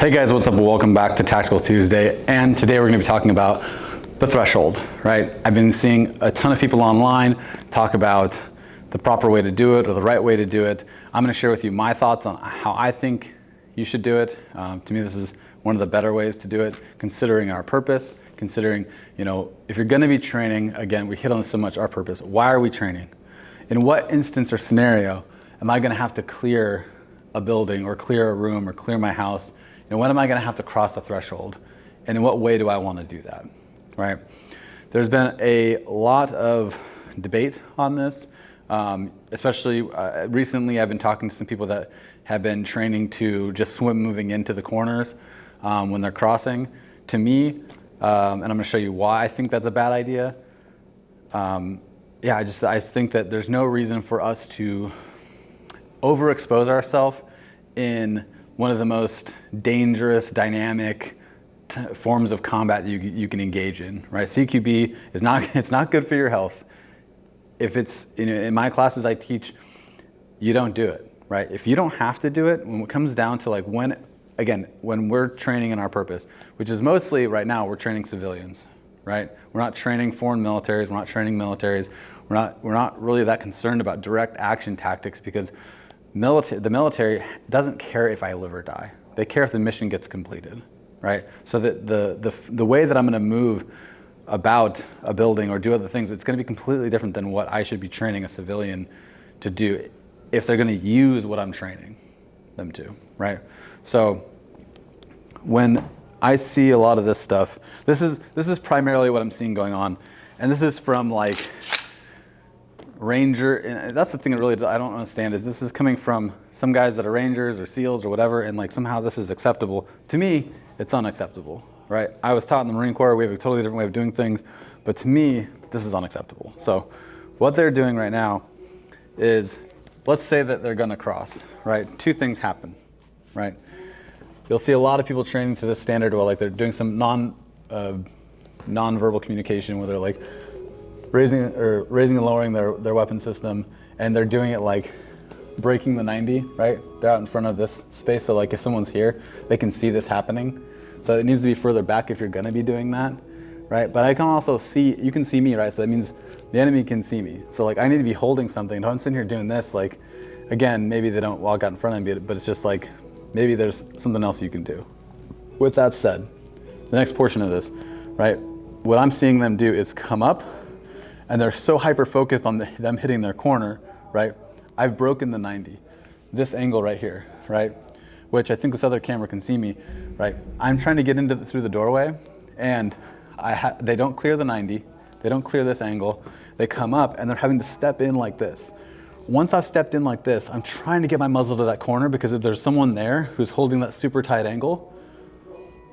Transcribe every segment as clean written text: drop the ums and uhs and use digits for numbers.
Hey guys, what's up? Welcome back to Tactical Tuesday. And today we're going to be talking about the threshold, right? I've been seeing a ton of people online talk about the proper way to do it or the right way to do it. I'm going to share with you my thoughts on how I think you should do it. To me, this is one of the better ways to do it, considering our purpose, considering, if you're going to be training, again, we hit on this so much, our purpose. Why are we training? In what instance or scenario am I going to have to clear a building or clear a room or clear my house? When am I going to have to cross a threshold? And in what way do I want to do that, right? There's been a lot of debate on this, especially recently I've been talking to some people that have been training to just swim moving into the corners when they're crossing. To me, and I'm going to show you why I think that's a bad idea. I just think that there's no reason for us to overexpose ourselves in one of the most dangerous, dynamic forms of combat that you can engage in, right? CQB is not good for your health. If it's, in my classes I teach, you don't do it, right? If you don't have to do it, when it comes down to when we're training in our purpose, which is mostly right now, we're training civilians, right? We're not training foreign militaries, we're not training militaries, we're not really that concerned about direct action tactics because the military doesn't care if I live or die. They care if the mission gets completed, right? So that the way that I'm going to move about a building or do other things, it's going to be completely different than what I should be training a civilian to do if they're going to use what I'm training them to, right? So when I see a lot of this stuff, this is primarily what I'm seeing going on, and this is from Ranger, and that's the thing that really I don't understand is this is coming from some guys that are Rangers or SEALs or whatever, and somehow this is acceptable. To me, it's unacceptable, right? I was taught in the Marine Corps, we have a totally different way of doing things, but to me, this is unacceptable. So what they're doing right now is, let's say that they're gonna cross, right? Two things happen, right? You'll see a lot of people training to this standard where they're doing some non-verbal communication where they're raising and lowering their weapon system, and they're doing it breaking the 90, right? They're out in front of this space, so if someone's here, they can see this happening. So it needs to be further back if you're gonna be doing that, right? But I can also see, you can see me, right? So that means the enemy can see me. So I need to be holding something. Don't sit here doing this. Again, maybe they don't walk out in front of me, but it's just maybe there's something else you can do. With that said, the next portion of this, right? What I'm seeing them do is come up, and they're so hyper-focused on them hitting their corner, right? I've broken the 90, this angle right here, right? Which I think this other camera can see me, right? I'm trying to get through the doorway, and they don't clear the 90, they don't clear this angle, they come up, and they're having to step in like this. Once I've stepped in like this, I'm trying to get my muzzle to that corner because if there's someone there who's holding that super tight angle,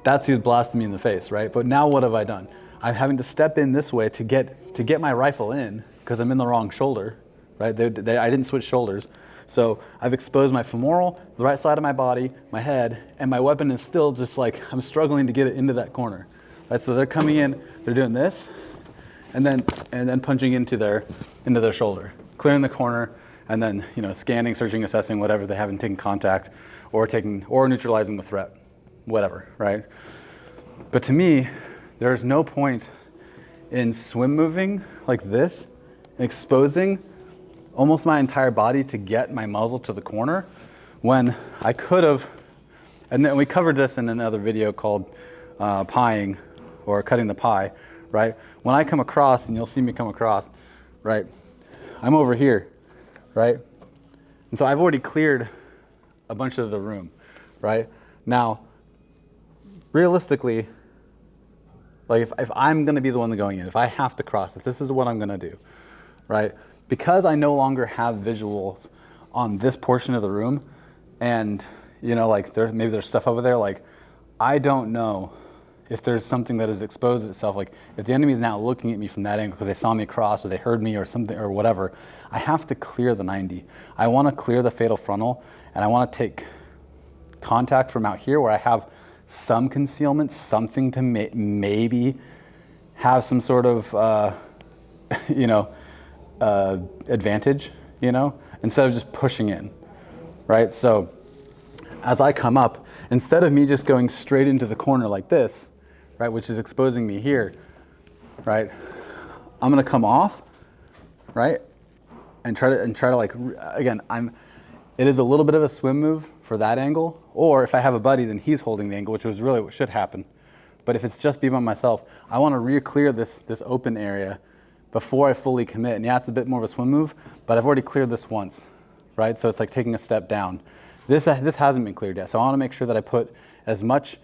that's who's blasting me in the face, right? But now what have I done? I'm having to step in this way to get my rifle in because I'm in the wrong shoulder, right? I didn't switch shoulders. So I've exposed my femoral, the right side of my body, my head, and my weapon is still just I'm struggling to get it into that corner. Right? So they're coming in, they're doing this, and then punching into their shoulder, clearing the corner, and then scanning, searching, assessing, whatever. They haven't taken contact or neutralizing the threat, whatever, right? But to me, there's no point in swim moving like this, exposing almost my entire body to get my muzzle to the corner when I could have, and then we covered this in another video called pieing or cutting the pie, right? When I come across, and you'll see me come across, right? I'm over here, right? And so I've already cleared a bunch of the room, right? Now, realistically, if I'm gonna be the one going in, if I have to cross, if this is what I'm gonna do, right? Because I no longer have visuals on this portion of the room, and maybe there's stuff over there, I don't know if there's something that has exposed itself, if the enemy's now looking at me from that angle because they saw me cross or they heard me or something or whatever, I have to clear the 90. I wanna clear the fatal frontal, and I wanna take contact from out here where I have some concealment, something to maybe have some sort of, advantage, instead of just pushing in, right? So as I come up, instead of me just going straight into the corner like this, right, which is exposing me here, right, I'm gonna come off, right, and try to like, again, it is a little bit of a swim move for that angle, or if I have a buddy, then he's holding the angle, which was really what should happen. But if it's just me by myself, I want to re-clear this open area before I fully commit. And yeah, it's a bit more of a swim move, but I've already cleared this once, right? So it's like taking a step down. This hasn't been cleared yet, so I want to make sure that I put as much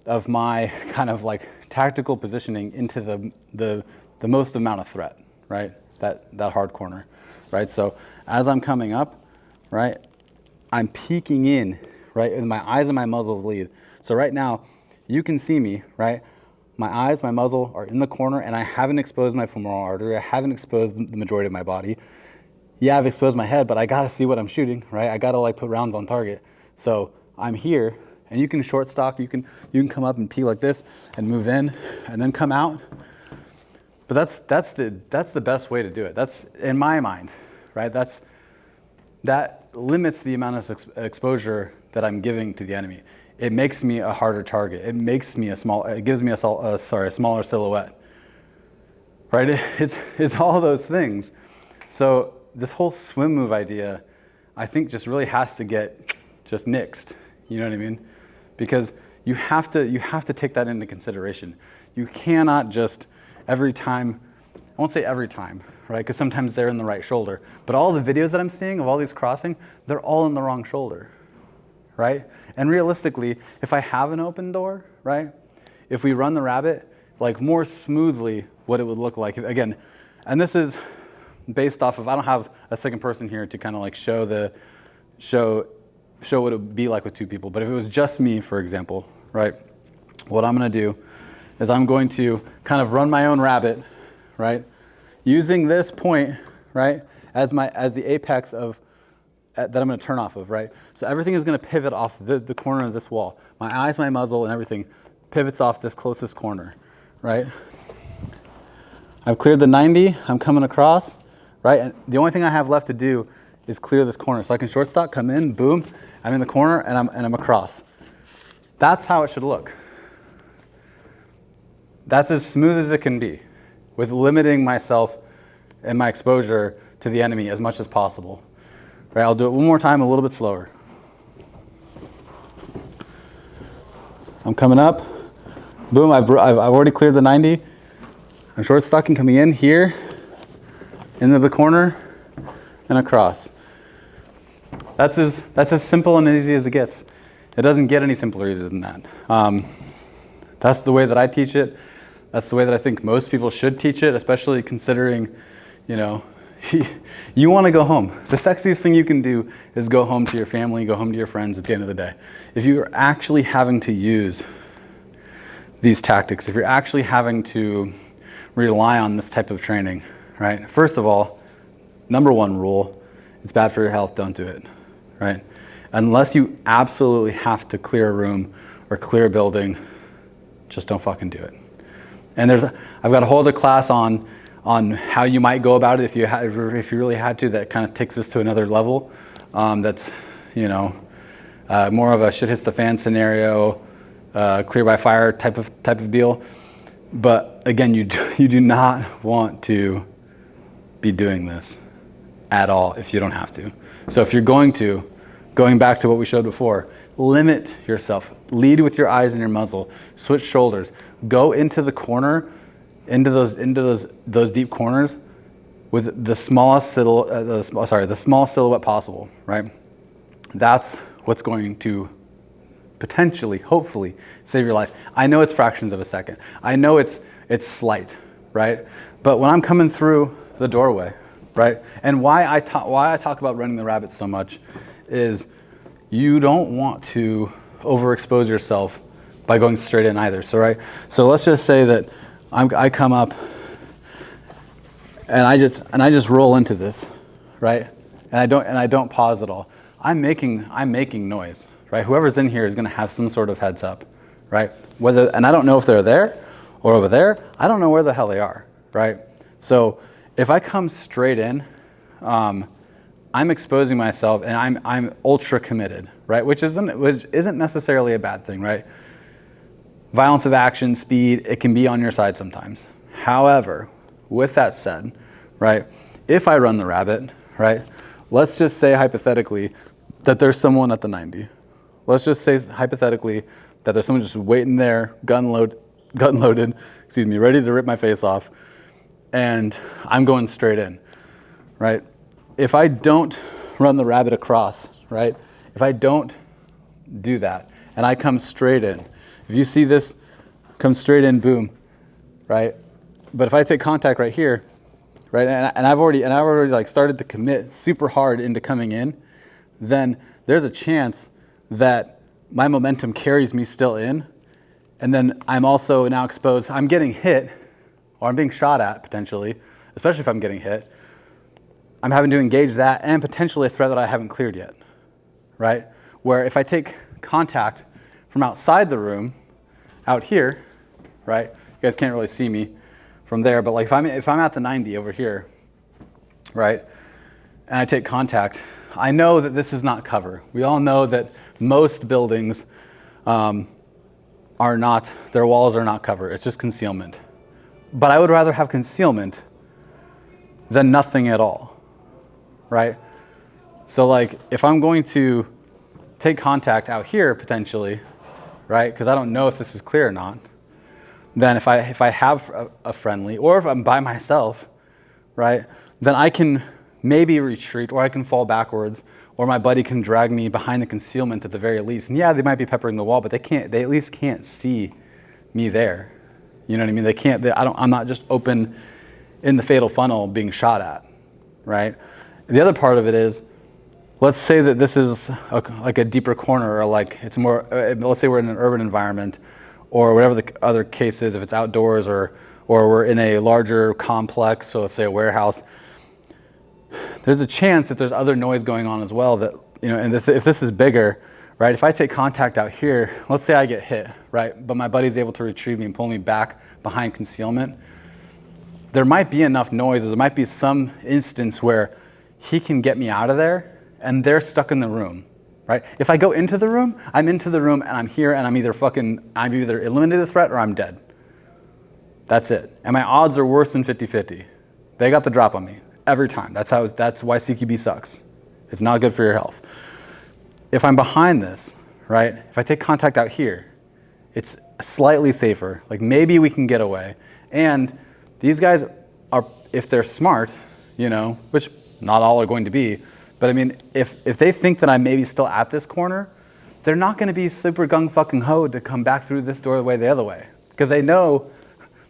of my kind of like tactical positioning into the most amount of threat, right? That hard corner, right? So as I'm coming up, right, I'm peeking in, right, and my eyes and my muzzle lead. So right now, you can see me, right? My eyes, my muzzle are in the corner, and I haven't exposed my femoral artery. I haven't exposed the majority of my body. Yeah, I've exposed my head, but I gotta see what I'm shooting, right? I gotta like put rounds on target. So I'm here, and you can short stock. You can come up and peek like this, and move in, and then come out. But that's the best way to do it. That's in my mind, right? That limits the amount of exposure that I'm giving to the enemy. It makes me a harder target. It makes me it gives me a smaller silhouette, right? It's all those things. So this whole swim move idea, I think just really has to get just nixed. You know what I mean? Because you have to take that into consideration. You cannot just every time, I won't say every time, right? Because sometimes they're in the right shoulder. But all the videos that I'm seeing of all these crossing, they're all in the wrong shoulder, right? And realistically, if I have an open door, right? If we run the rabbit, like more smoothly what it would look like. Again, and this is based off of, I don't have a second person here to kind of like show what it would be like with two people. But if it was just me, for example, right? What I'm gonna do is I'm going to kind of run my own rabbit, right? Using this point, right, as the apex of that I'm going to turn off of, right? So everything is going to pivot off the corner of this wall. My eyes, my muzzle, and everything pivots off this closest corner, right? I've cleared the 90. I'm coming across, right? And the only thing I have left to do is clear this corner. So I can short stock, come in, boom. I'm in the corner, and I'm across. That's how it should look. That's as smooth as it can be, with limiting myself and my exposure to the enemy as much as possible. Right, I'll do it one more time, a little bit slower. I'm coming up. Boom, I've already cleared the 90. I'm short stocking, coming in here, into the corner, and across. That's as simple and easy as it gets. It doesn't get any simpler or easier than that. That's the way that I teach it. That's the way that I think most people should teach it, especially considering, you know, you want to go home. The sexiest thing you can do is go home to your family, go home to your friends at the end of the day. If you're actually having to use these tactics, if you're actually having to rely on this type of training, right? First of all, number one rule, it's bad for your health, don't do it, right? Unless you absolutely have to clear a room or clear a building, just don't fucking do it. And I've got a whole other class on how you might go about it if you really had to. That kind of takes this to another level. That's, you know, more of a shit hits the fan scenario, clear by fire type of deal. But again, you do not want to be doing this at all if you don't have to. So if you're going back to what we showed before, limit yourself. Lead with your eyes and your muzzle. Switch shoulders. Go into the corner, into those deep corners with the small silhouette possible, right? That's what's going to potentially, hopefully, save your life. I know it's fractions of a second. I know it's slight, right? But when I'm coming through the doorway, right? And why I talk about running the rabbit so much is you don't want to overexpose yourself by going straight in either. So so let's just say that I come up and I just roll into this, right? And I don't pause at all. I'm making noise, right? Whoever's in here is going to have some sort of heads up, right? And I don't know if they're there or over there. I don't know where the hell they are, right? So if I come straight in, I'm exposing myself and I'm ultra committed, right? Which isn't necessarily a bad thing, right? Violence of action, speed, it can be on your side sometimes. However, with that said, right, if I run the rabbit, right, let's just say hypothetically that there's someone at the 90. Let's just say hypothetically that there's someone just waiting there, gun loaded, ready to rip my face off, and I'm going straight in, right? If I don't run the rabbit across, right, if I don't do that and I come straight in, if you see this, come straight in, boom, right? But if I take contact right here, right, and I've already like started to commit super hard into coming in, then there's a chance that my momentum carries me still in, and then I'm also now exposed. I'm getting hit, or I'm being shot at potentially, especially if I'm getting hit. I'm having to engage that and potentially a threat that I haven't cleared yet, right? Where if I take contact from outside the room, out here, right? You guys can't really see me from there, but like if I'm at the 90 over here, right? And I take contact, I know that this is not cover. We all know that most buildings their walls are not cover. It's just concealment. But I would rather have concealment than nothing at all, right? So like if I'm going to take contact out here potentially, right? Because I don't know if this is clear or not. Then if I have a friendly, or if I'm by myself, right? Then I can maybe retreat, or I can fall backwards, or my buddy can drag me behind the concealment at the very least. And yeah, they might be peppering the wall, but they at least can't see me there. You know what I mean? They can't. I'm not just open in the fatal funnel being shot at, right? The other part of it is, let's say that this is like a deeper corner, or like it's more, let's say we're in an urban environment, or whatever the other case is, if it's outdoors, or we're in a larger complex, so let's say a warehouse, there's a chance that there's other noise going on as well that, you know, and if this is bigger, right, if I take contact out here, let's say I get hit, right, but my buddy's able to retrieve me and pull me back behind concealment, there might be enough noise, or there might be some instance where he can get me out of there, and they're stuck in the room, right? If I go into the room, I'm into the room, and I'm here, and I'm either eliminated the threat or I'm dead. That's it. And my odds are worse than 50-50. They got the drop on me every time. That's why CQB sucks. It's not good for your health. If I'm behind this, right? If I take contact out here, it's slightly safer. Like maybe we can get away. And these guys are, if they're smart, you know, which not all are going to be, but I mean, if they think that I'm maybe still at this corner, they're not going to be super gung-fucking-ho to come back through this doorway the other way, because they know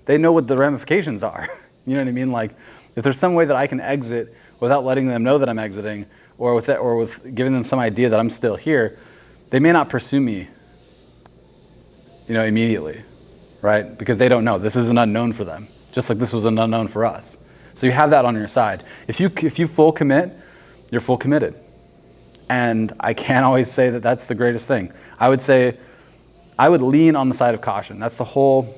what the ramifications are. You know what I mean? Like, if there's some way that I can exit without letting them know that I'm exiting, or with giving them some idea that I'm still here, they may not pursue me, you know, immediately, right? Because they don't know. This is an unknown for them, just like this was an unknown for us. So you have that on your side. If you full commit, you're full committed. And I can't always say that that's the greatest thing. I would say I would lean on the side of caution. That's the whole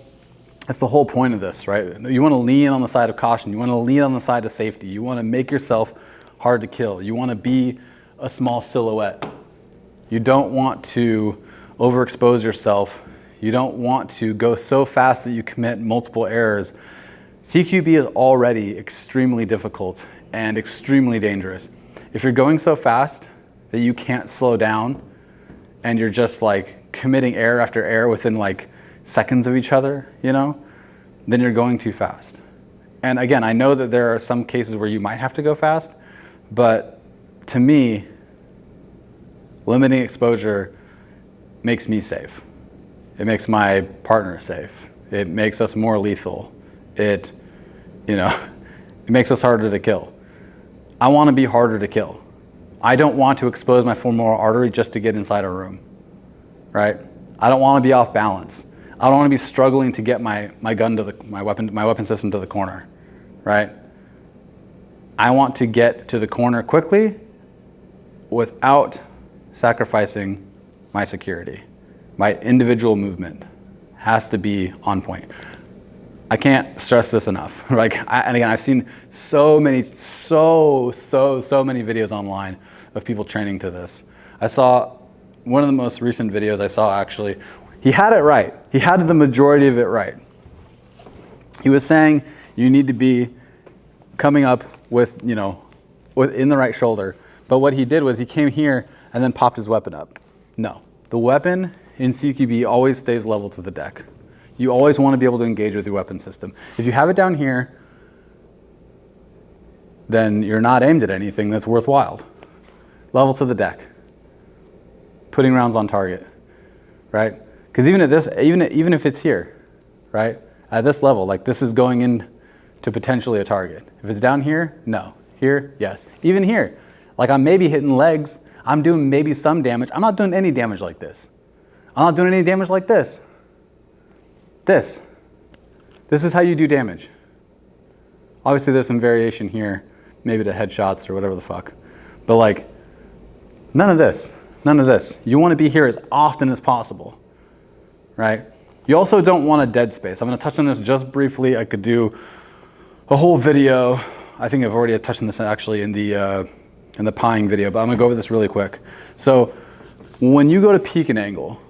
point of this, right? You want to lean on the side of caution. You want to lean on the side of safety. You want to make yourself hard to kill. You want to be a small silhouette. You don't want to overexpose yourself. You don't want to go so fast that you commit multiple errors. CQB is already extremely difficult and extremely dangerous. If you're going so fast that you can't slow down, and you're just like committing error after error within like seconds of each other, you know, then you're going too fast. And again, I know that there are some cases where you might have to go fast, but to me, limiting exposure makes me safe. It makes my partner safe. It makes us more lethal. It makes us harder to kill. I want to be harder to kill. I don't want to expose my femoral artery just to get inside a room, right? I don't want to be off balance. I don't want to be struggling to get my gun to my weapon system to the corner, right? I want to get to the corner quickly without sacrificing my security. My individual movement has to be on point. I can't stress this enough. And again, I've seen so many videos online of people training to this. I saw one of the most recent videos I saw, actually, he had it right. He had the majority of it right. He was saying you need to be coming up with, in the right shoulder. But what he did was he came here and then popped his weapon up. No, the weapon in CQB always stays level to the deck. You always want to be able to engage with your weapon system. If you have it down here, then you're not aimed at anything that's worthwhile. Level to the deck. Putting rounds on target, right? Because even at this, even if it's here, right? At this level, like this is going in to potentially a target. If it's down here, no. Here, yes. Even here, like I'm maybe hitting legs. I'm doing maybe some damage. I'm not doing any damage like this. I'm not doing any damage like this. This is how you do damage. Obviously there's some variation here, maybe to headshots or whatever the fuck. But like, none of this. You want to be here as often as possible, right? You also don't want a dead space. I'm going to touch on this just briefly. I could do a whole video. I think I've already touched on this actually in the pieing video, but I'm going to go over this really quick. So when you go to peek an angle,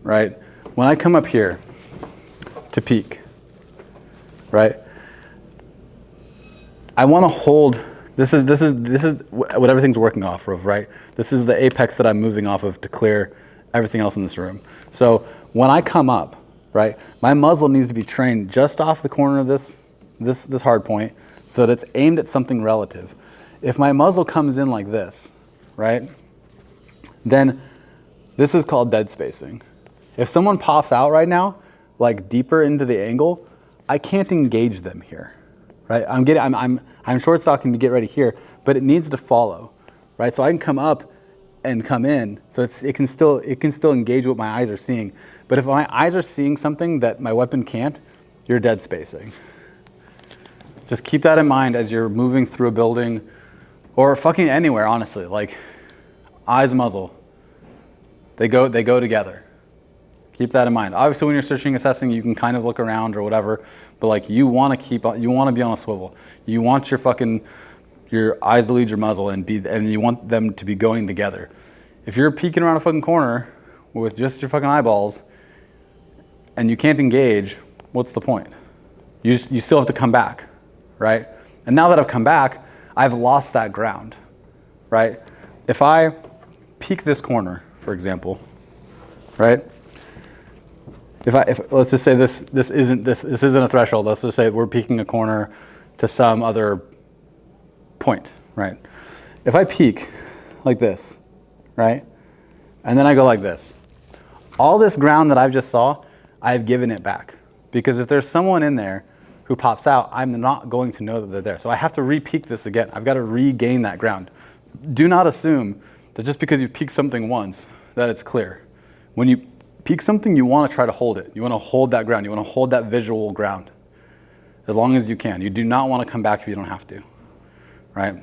right? When I come up here to peek, right? I want to hold, this is what everything's working off of, right? This is the apex that I'm moving off of to clear everything else in this room. So when I come up, right, my muzzle needs to be trained just off the corner of this hard point so that it's aimed at something relative. If my muzzle comes in like this, right, then this is called dead spacing. If someone pops out right now, like deeper into the angle, I can't engage them here, right? I'm short stocking to get ready here, but it needs to follow, right? So I can come up and come in, so it can still engage what my eyes are seeing. But if my eyes are seeing something that my weapon can't, you're dead spacing. Just keep that in mind as you're moving through a building or fucking anywhere, honestly. Like eyes, muzzle, they go together. Keep that in mind. Obviously, when you're searching, assessing, you can kind of look around or whatever, but like you want to be on a swivel. You want your eyes to lead your muzzle and you want them to be going together. If you're peeking around a fucking corner with just your fucking eyeballs and you can't engage, what's the point? You still have to come back, right? And now that I've come back, I've lost that ground, right? If I peek this corner, for example, right? If let's just say this isn't a threshold. Let's just say we're peeking a corner to some other point, right? If I peek like this, right, and then I go like this, all this ground that I've just saw, I've given it back, because if there's someone in there who pops out, I'm not going to know that they're there. So I have to re-peek this again. I've got to regain that ground. Do not assume that just because you've peeked something once that it's clear. When you peek something, you want to try to hold it. You want to hold that ground. You want to hold that visual ground as long as you can. You do not want to come back if you don't have to, right?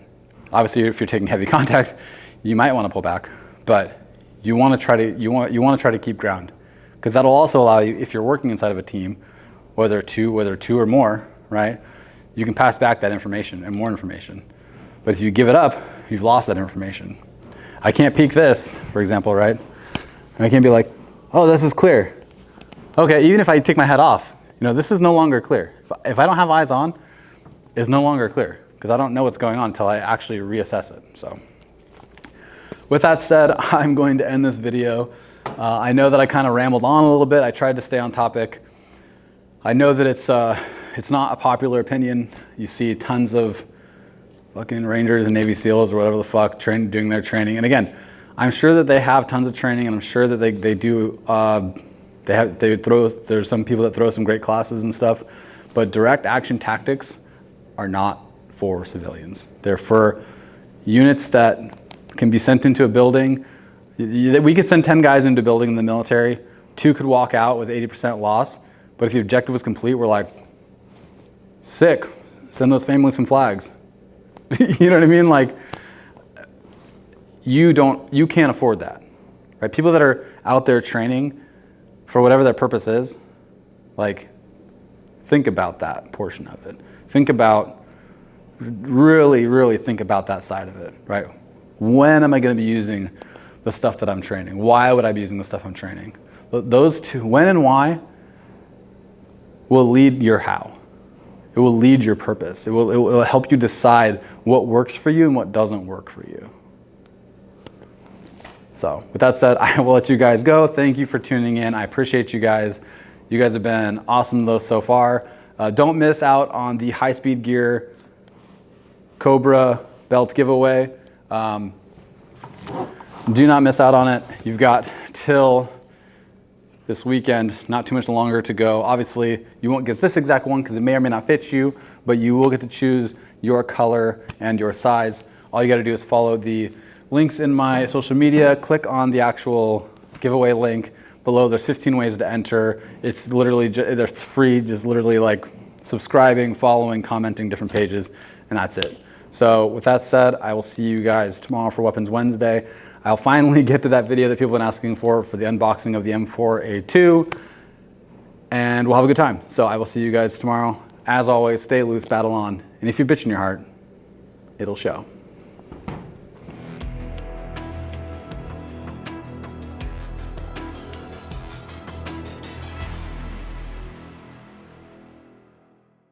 Obviously, if you're taking heavy contact, you might want to pull back, but you want to try to keep ground, because that'll also allow you, if you're working inside of a team, whether two or more, right? You can pass back that information and more information. But if you give it up, you've lost that information. I can't peek this, for example, right? And I can't be like, oh, this is clear. Okay, even if I take my head off, this is no longer clear. If I don't have eyes on, it's no longer clear, because I don't know what's going on until I actually reassess it. So with that said, I'm going to end this video. I know that I kind of rambled on a little bit. I tried to stay on topic. I know that it's not a popular opinion. You see tons of fucking Rangers and Navy SEALs or whatever the fuck doing their training. And again, I'm sure that they have tons of training, and I'm sure that they do. There's some people that throw some great classes and stuff, but direct action tactics are not for civilians. They're for units that can be sent into a building. We could send 10 guys into a building in the military. 2 could walk out with 80% loss. But if the objective was complete, we're like, sick, send those families some flags. You know what I mean? Like, you can't afford that, right? People that are out there training for whatever their purpose is, like think about that portion of it. Think about, really think about that side of it, right? When am I going to be using the stuff that I'm training? Why would I be using the stuff I'm training? Those two, when and why, will lead your how. It will lead your purpose. It will help you decide what works for you and what doesn't work for you. So with that said, I will let you guys go. Thank you for tuning in. I appreciate you guys. You guys have been awesome though so far. Don't miss out on the High Speed Gear Cobra belt giveaway. Do not miss out on it. You've got till this weekend, not too much longer to go. Obviously, you won't get this exact one because it may or may not fit you, but you will get to choose your color and your size. All you got to do is follow the links in my social media, click on the actual giveaway link below. There's 15 ways to enter. It's literally, it's free, just literally like subscribing, following, commenting different pages, and that's it. So with that said, I will see you guys tomorrow for Weapons Wednesday. I'll finally get to that video that people have been asking for the unboxing of the M4A2, and we'll have a good time. So I will see you guys tomorrow. As always, stay loose, battle on, and if you bitch in your heart, it'll show.